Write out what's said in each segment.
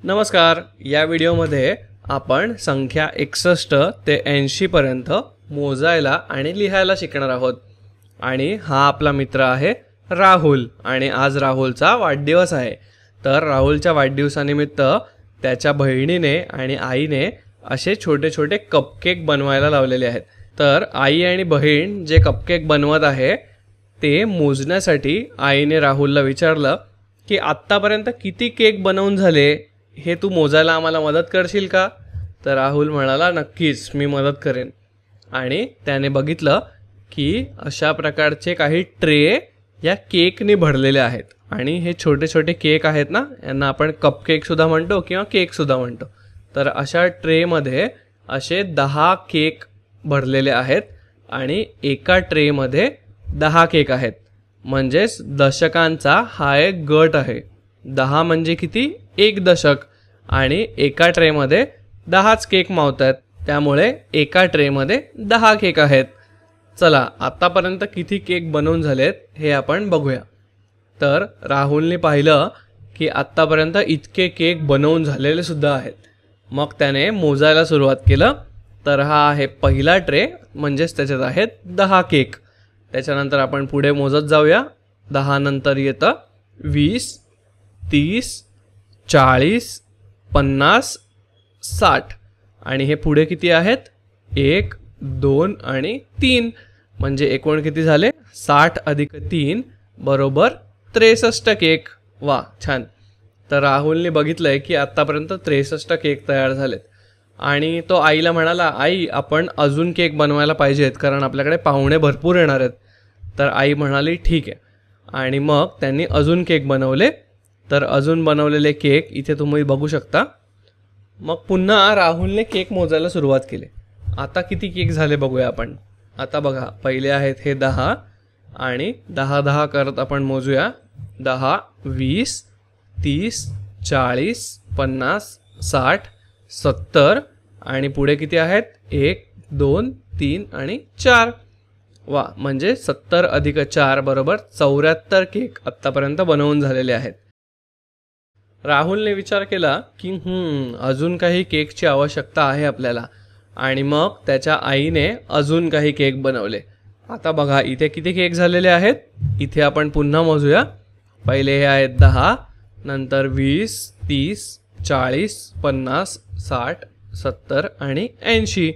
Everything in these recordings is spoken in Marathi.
नमस्कार. या व्हिडिओमध्ये आपण संख्या 61 ते 80 पर्यंत मोजायला आणि लिहायला शिकणार आहोत. आणि हा आपला मित्र आहे राहुल आणि आज राहुलचा वाढदिवस आहे. तर राहुलच्या वाढदिवसानिमित्त त्याच्या बहिणीने आणि आईने असे छोटे छोटे कपकेक बनवायला लावलेले आहेत. तर आई आणि बहीण जे कपकेक बनवत आहे ते मोजण्यासाठी आईने राहुलला विचारलं की आत्तापर्यंत किती केक बनवून झाले हे तू मोजायला आम्हाला मदत करशील का? तर राहुल म्हणाला नक्कीच मी मदत करेन. आणि त्याने बघितलं की अशा प्रकारचे काही ट्रे या केकने भरलेले आहेत. आणि हे छोटे छोटे केक आहेत ना, यांना आपण कपकेकसुद्धा म्हणतो किंवा केकसुद्धा म्हणतो. तर अशा ट्रेमध्ये असे 10 केक भरलेले आहेत आणि एका ट्रेमध्ये 10 केक आहेत. म्हणजेच दशकांचा हा एक गट आहे. 10 म्हणजे किती? 1 दशक. आणि एका ट्रेमध्ये 10च केक मावतात, त्यामुळे एका ट्रेमध्ये 10 केक आहेत. चला आतापर्यंत किती केक बनवून झालेत हे आपण बघूया. तर राहुलने पाहिलं की आत्तापर्यंत इतके केक बनवून झालेले सुद्धा आहेत. मग त्याने मोजायला सुरुवात केलं. तर हा आहे पहिला ट्रे, म्हणजेच त्याच्यात आहेत 10 केक. त्याच्यानंतर आपण पुढे मोजत जाऊया. 10 नंतर येतं 20, 30, 40, 50, 60 आणि हे पुढे किती आहेत? 1, 2 आणि 3. म्हणजे एकूण किती झाले? 60 अधिक 3 बरोबर 63 केक. वा, छान. तर राहुलने बघितलंय की आत्तापर्यंत 63 केक तयार झालेत. आणि तो आईला म्हणाला, आई आपण अजून केक बनवायला पाहिजेत कारण आपल्याकडे पाहुणे भरपूर येणार आहेत. तर आई म्हणाली ठीक आहे. आणि मग त्यांनी अजून केक बनवले. तर अजून बनवलेले केक इथे तुम्ही बघू शकता. मग पुन्हा राहुलने केक मोजायला सुरुवात केली. आता किती केक झाले बघूया आपण. आता बघा, पहिले आहेत हे 10 आणि 10 करत आपण मोजूया. 10, 20, 30, 40, 50, 60, 70 आणि पुढे किती आहेत? 1, 2, 3 आणि 4. वा, म्हणजे 70 अधिक 4 बरोबर 74 केक आत्तापर्यंत बनवून झालेले आहेत. राहुलने विचार केला की अजून काही केकची आवश्यकता आहे आपल्याला. आणि मग त्याच्या आईने अजून काही केक बनवले. आता बघा इथे किती केक झालेले आहेत. इथे आपण पुन्हा मोजूया. पहिले हे आहेत 10, नंतर 20, 30, 40, 50, 60, 70 आणि 80.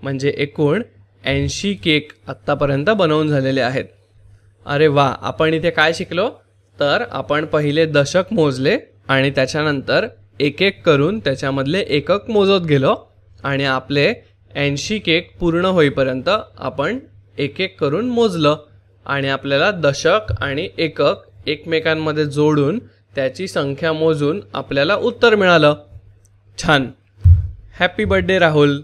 म्हणजे एकूण 80 केक आत्तापर्यंत बनवून झालेले आहेत. अरे वा, आपण इथे काय शिकलो? तर आपण पहिले दशक मोजले आणि त्याच्यानंतर एक एक करून त्याच्यामधले एकक मोजत गेलो. आणि आपले 80 केक पूर्ण होईपर्यंत आपण एक एक करून मोजलं. आणि आपल्याला दशक आणि एकक एकमेकांमध्ये जोडून त्याची संख्या मोजून आपल्याला उत्तर मिळालं. छान. Happy birthday Rahul.